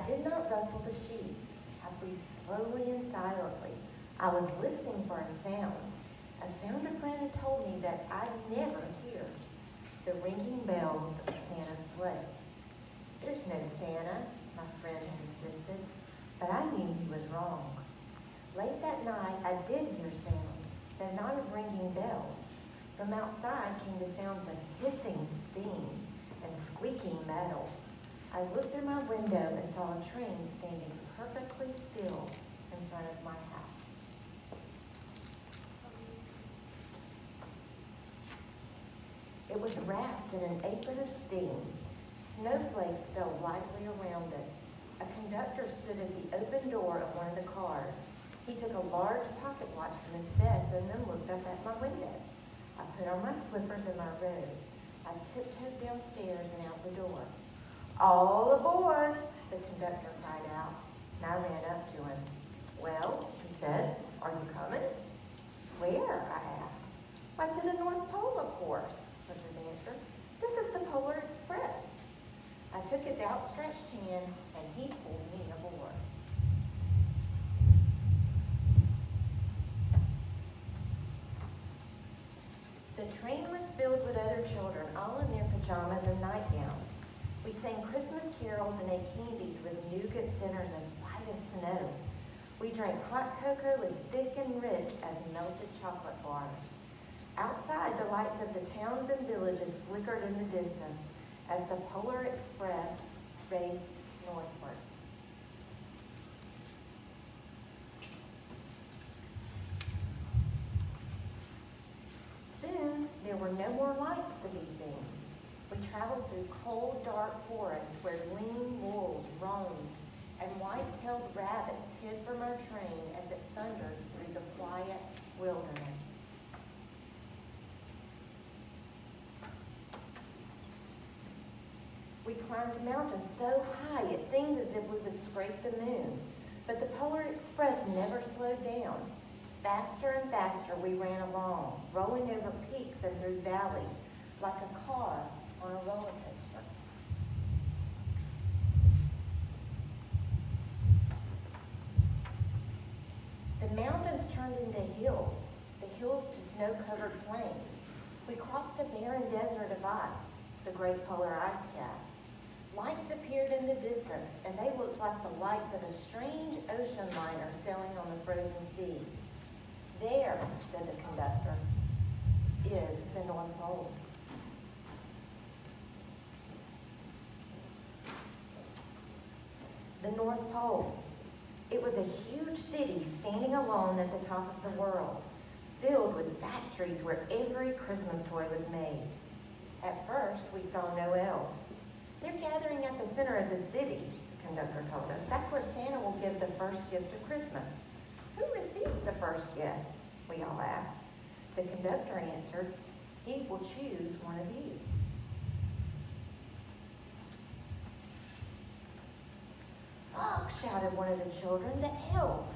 did not rustle the sheets. I breathed slowly and silently. I was listening for a sound a friend had told me that I'd never hear, the ringing bells of Santa's sleigh. There's no Santa, my friend had insisted, but I knew he was wrong. Late that night, I did hear sounds, though not of ringing bells. From outside came the sounds of hissing steam and squeaking metal. I looked through my window and saw a train standing perfectly still in front of my house. It was wrapped in an apron of steam. Snowflakes fell lightly around it. A conductor stood at the open door of one of the cars. He took a large pocket watch from his vest and then looked up at my window. I put on my slippers and my robe. I tiptoed downstairs and out the door. "All aboard," the conductor cried out, and I ran up to him. "Well," he said, "are you coming?" "Where?" I asked. "Why, to the North Pole, of course," was his answer. "This is the Polar Express." I took his outstretched hand, and he pulled me aboard. The train was filled with other children, all in their pajamas and nightgowns. We sang Christmas carols and ate candies with nougat centers as white as snow. We drank hot cocoa as thick and rich as melted chocolate bars. Outside, the lights of the towns and villages flickered in the distance as the Polar Express raced northward. Soon, there were no more lights to be seen. We traveled through cold, dark forests where lean wolves roamed and white-tailed rabbits hid from our train as it thundered through the quiet wilderness. We climbed mountains so high it seemed as if we would scrape the moon. But the Polar Express never slowed down. Faster and faster we ran along, rolling over peaks and through valleys like a car on a roller coaster. The mountains turned into hills, the hills to snow-covered plains. We crossed a barren desert of ice, the great polar ice cap. Lights appeared in the distance, and they looked like the lights of a strange ocean liner sailing on the frozen sea. "There," said the conductor, "is the North Pole." The North Pole. It was a huge city standing alone at the top of the world, filled with factories where every Christmas toy was made. At first, we saw no elves. "They're gathering at the center of the city," the conductor told us. "That's where Santa will give the first gift of Christmas." "Who receives the first gift?" we all asked. The conductor answered, "He will choose one of you." "Look," shouted one of the children, "the elves!"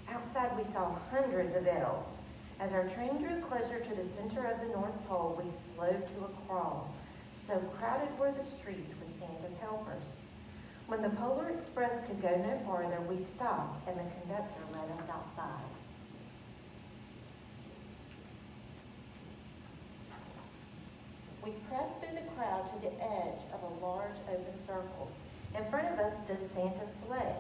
Outside we saw hundreds of elves. As our train drew closer to the center of the North Pole, we slowed to a crawl. So crowded were the streets with Santa's helpers. When the Polar Express could go no farther, we stopped and the conductor led us outside. We pressed through the crowd to the edge of a large open circle. In front of us stood Santa's sleigh.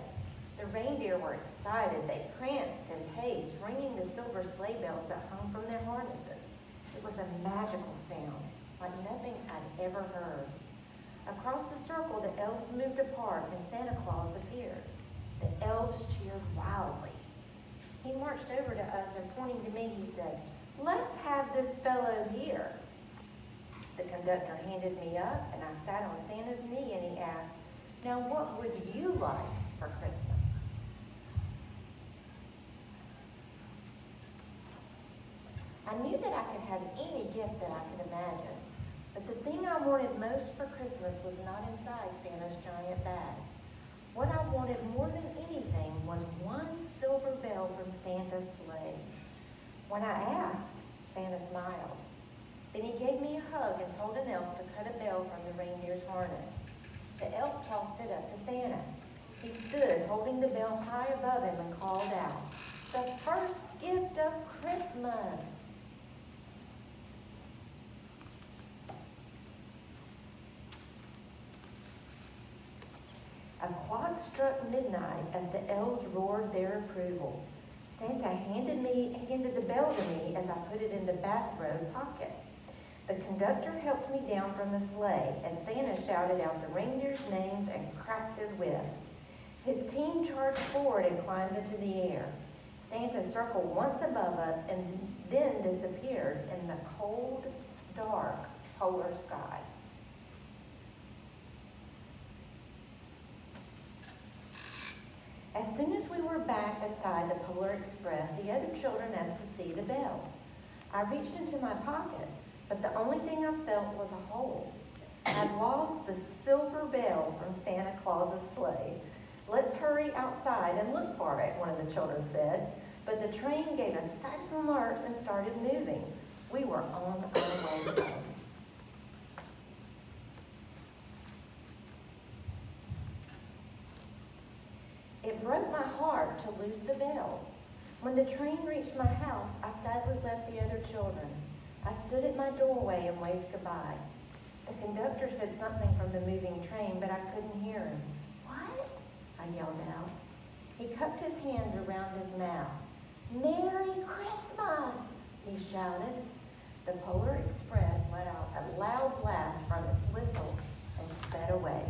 The reindeer were excited. They pranced and paced, ringing the silver sleigh bells that hung from their harnesses. It was a magical sound, like nothing I'd ever heard. Across the circle, the elves moved apart and Santa Claus appeared. The elves cheered wildly. He marched over to us and pointing to me, he said, "Let's have this fellow here." The conductor handed me up and I sat on Santa's knee and he asked, "Now what would you like for Christmas?" I knew that I could have any gift that I could imagine, but the thing I wanted most for Christmas was not inside Santa's giant bag. What I wanted more than anything was one silver bell from Santa's sleigh. When I asked, Santa smiled. Then he gave me a hug and told an elf to cut a bell from the reindeer's harness. The elf tossed it up to Santa. He stood holding the bell high above him and called out, "The first gift of Christmas!" A clock struck midnight as the elves roared their approval. Santa handed the bell to me as I put it in the bathrobe pocket. The conductor helped me down from the sleigh, and Santa shouted out the reindeers' names and cracked his whip. His team charged forward and climbed into the air. Santa circled once above us and then disappeared in the cold, dark polar sky. As soon as we were back inside the Polar Express, the other children asked to see the bell. I reached into my pocket, but the only thing I felt was a hole. I'd lost the silver bell from Santa Claus's sleigh. "Let's hurry outside and look for it," one of the children said. But the train gave a sudden lurch and started moving. We were on our way home. It broke my heart to lose the bell. When the train reached my house, I sadly left the other children. I stood at my doorway and waved goodbye. The conductor said something from the moving train, but I couldn't hear him. "What?" I yelled out. He cupped his hands around his mouth. "Merry Christmas!" he shouted. The Polar Express let out a loud blast from its whistle and sped away.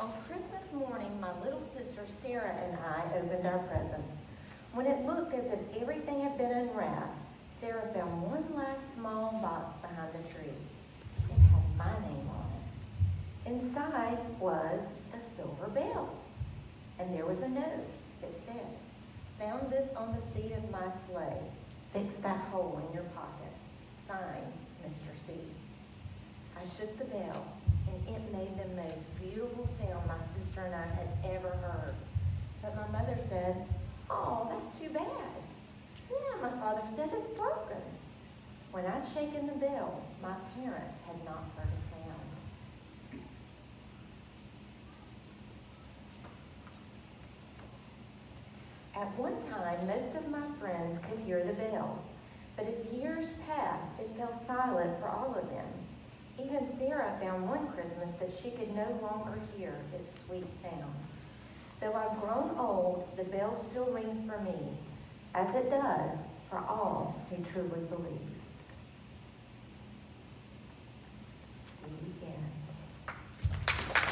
On Christmas morning, my little sister Sarah and I opened our presents. When it looked as if everything had been unwrapped, Sarah found one last small box behind the tree. It had my name on it. Inside was a silver bell, and there was a note that said, "Found this on the seat of my sleigh. Fix that hole in your pocket. Signed, Mr. C." I shook the bell, and it made the most beautiful sound my sister and I had ever heard. But my mother said, "Oh, that's too bad." "Yeah," my father said, "it's broken." When I'd shaken the bell, my parents had not heard a sound. At one time, most of my friends could hear the bell, but as years passed, it fell silent for all of them. Even Sarah found one Christmas that she could no longer hear its sweet sound. Though I've grown old, the bell still rings for me, as it does for all who truly believe.